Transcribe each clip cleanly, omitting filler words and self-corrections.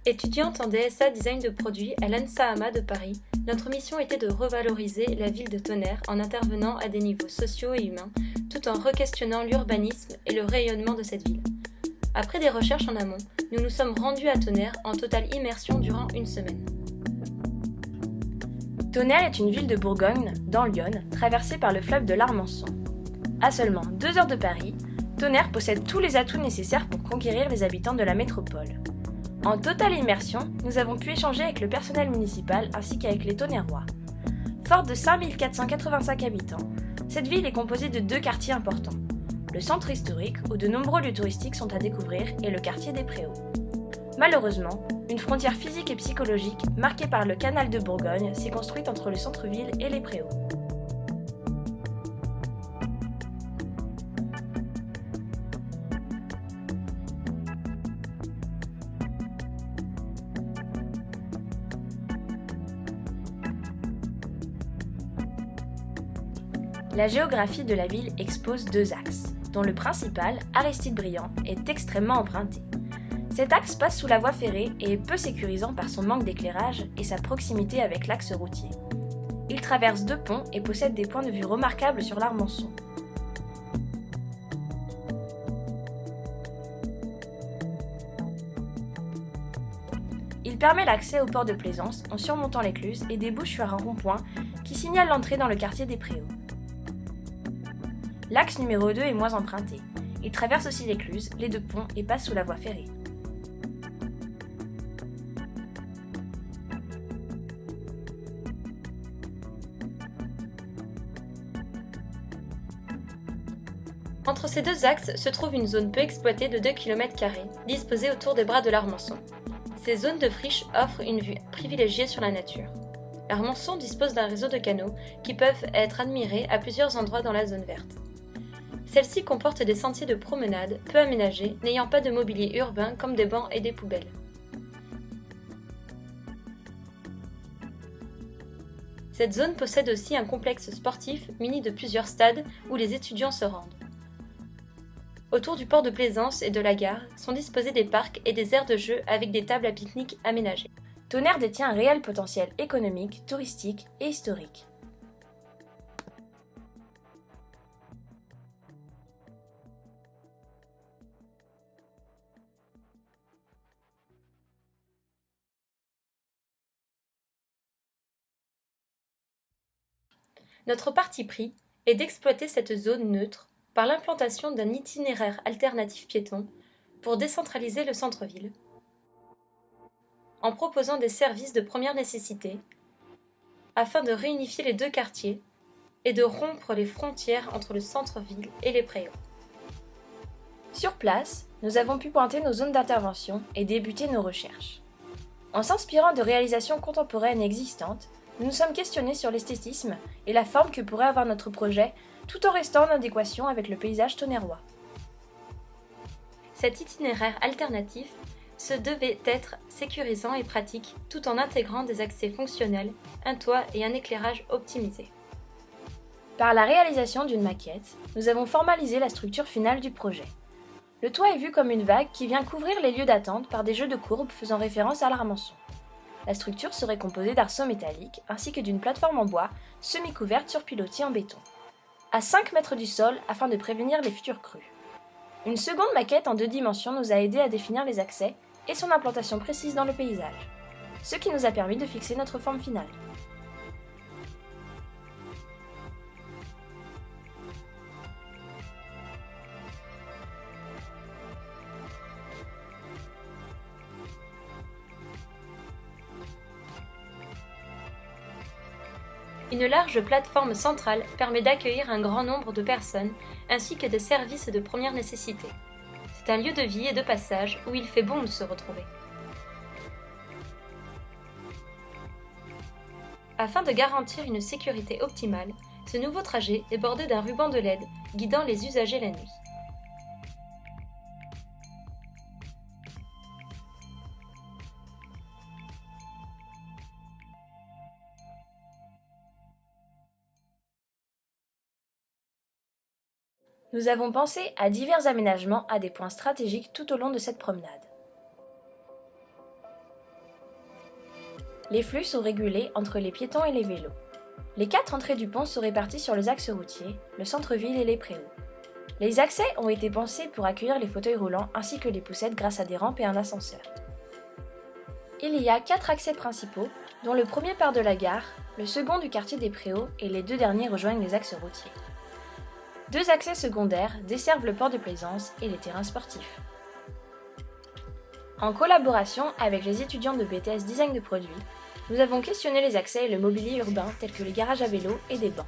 Étudiante en DSA Design de produits à l'ANSAAMA de Paris, notre mission était de revaloriser la ville de Tonnerre en intervenant à des niveaux sociaux et humains, tout en re-questionnant l'urbanisme et le rayonnement de cette ville. Après des recherches en amont, nous nous sommes rendus à Tonnerre en totale immersion durant une semaine. Tonnerre est une ville de Bourgogne, dans l'Yonne, traversée par le fleuve de l'Armançon. À seulement 2 heures de Paris, Tonnerre possède tous les atouts nécessaires pour conquérir les habitants de la métropole. En totale immersion, nous avons pu échanger avec le personnel municipal ainsi qu'avec les Tonnerrois. Forte de 5485 habitants, cette ville est composée de 2 quartiers importants. Le centre historique, où de nombreux lieux touristiques sont à découvrir, et le quartier des Préaux. Malheureusement, une frontière physique et psychologique, marquée par le canal de Bourgogne, s'est construite entre le centre-ville et les Préaux. La géographie de la ville expose 2 axes, dont le principal, Aristide-Briand, est extrêmement emprunté. Cet axe passe sous la voie ferrée et est peu sécurisant par son manque d'éclairage et sa proximité avec l'axe routier. Il traverse 2 ponts et possède des points de vue remarquables sur l'Armançon. Il permet l'accès au port de plaisance en surmontant l'écluse et débouche sur un rond-point qui signale l'entrée dans le quartier des Préaux. L'axe numéro 2 est moins emprunté. Il traverse aussi l'écluse, les 2 ponts et passe sous la voie ferrée. Entre ces 2 axes se trouve une zone peu exploitée de 2 km², disposée autour des bras de l'Armançon. Ces zones de friche offrent une vue privilégiée sur la nature. L'Armançon dispose d'un réseau de canaux qui peuvent être admirés à plusieurs endroits dans la zone verte. Celle-ci comporte des sentiers de promenade peu aménagés, n'ayant pas de mobilier urbain comme des bancs et des poubelles. Cette zone possède aussi un complexe sportif muni de plusieurs stades où les étudiants se rendent. Autour du port de plaisance et de la gare sont disposés des parcs et des aires de jeu avec des tables à pique-nique aménagées. Tonnerre détient un réel potentiel économique, touristique et historique. Notre parti pris est d'exploiter cette zone neutre par l'implantation d'un itinéraire alternatif piéton pour décentraliser le centre-ville, en proposant des services de première nécessité, afin de réunifier les 2 quartiers et de rompre les frontières entre le centre-ville et les Préaux. Sur place, nous avons pu pointer nos zones d'intervention et débuter nos recherches. En s'inspirant de réalisations contemporaines existantes, nous nous sommes questionnés sur l'esthétisme et la forme que pourrait avoir notre projet, tout en restant en adéquation avec le paysage tonnerrois. Cet itinéraire alternatif se devait être sécurisant et pratique, tout en intégrant des accès fonctionnels, un toit et un éclairage optimisés. Par la réalisation d'une maquette, nous avons formalisé la structure finale du projet. Le toit est vu comme une vague qui vient couvrir les lieux d'attente par des jeux de courbes faisant référence à l'Armançon. La structure serait composée d'arceaux métalliques ainsi que d'une plateforme en bois semi-couverte sur pilotis en béton, à 5 mètres du sol afin de prévenir les futures crues. Une seconde maquette en 2 dimensions nous a aidé à définir les accès et son implantation précise dans le paysage, ce qui nous a permis de fixer notre forme finale. Une large plateforme centrale permet d'accueillir un grand nombre de personnes ainsi que des services de première nécessité. C'est un lieu de vie et de passage où il fait bon de se retrouver. Afin de garantir une sécurité optimale, ce nouveau trajet est bordé d'un ruban de LED guidant les usagers la nuit. Nous avons pensé à divers aménagements à des points stratégiques tout au long de cette promenade. Les flux sont régulés entre les piétons et les vélos. Les 4 entrées du pont sont réparties sur les axes routiers, le centre-ville et les préaux. Les accès ont été pensés pour accueillir les fauteuils roulants ainsi que les poussettes grâce à des rampes et un ascenseur. Il y a 4 accès principaux, dont le premier part de la gare, le second du quartier des Préaux et les 2 derniers rejoignent les axes routiers. 2 accès secondaires desservent le port de plaisance et les terrains sportifs. En collaboration avec les étudiants de BTS Design de produits, nous avons questionné les accès et le mobilier urbain tels que les garages à vélo et des bancs.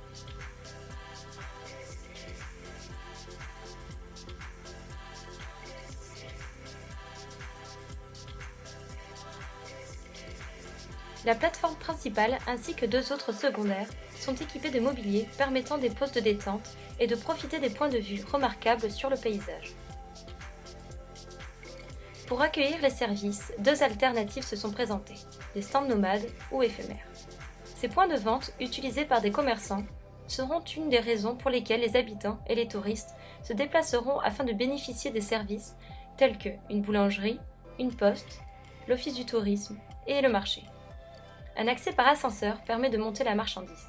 La plateforme principale ainsi que 2 autres secondaires sont équipés de mobilier permettant des pauses de détente et de profiter des points de vue remarquables sur le paysage. Pour accueillir les services, 2 alternatives se sont présentées, des stands nomades ou éphémères. Ces points de vente, utilisés par des commerçants, seront une des raisons pour lesquelles les habitants et les touristes se déplaceront afin de bénéficier des services tels que une boulangerie, une poste, l'office du tourisme et le marché. Un accès par ascenseur permet de monter la marchandise.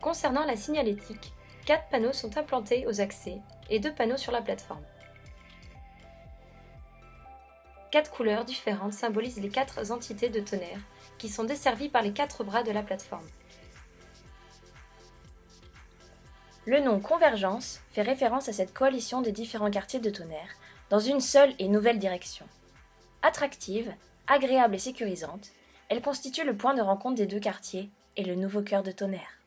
Concernant la signalétique, 4 panneaux sont implantés aux accès et 2 panneaux sur la plateforme. 4 couleurs différentes symbolisent les 4 entités de Tonnerre qui sont desservies par les 4 bras de la plateforme. Le nom Convergence fait référence à cette coalition des différents quartiers de Tonnerre dans une seule et nouvelle direction. Attractive, agréable et sécurisante, elle constitue le point de rencontre des 2 quartiers et le nouveau cœur de Tonnerre.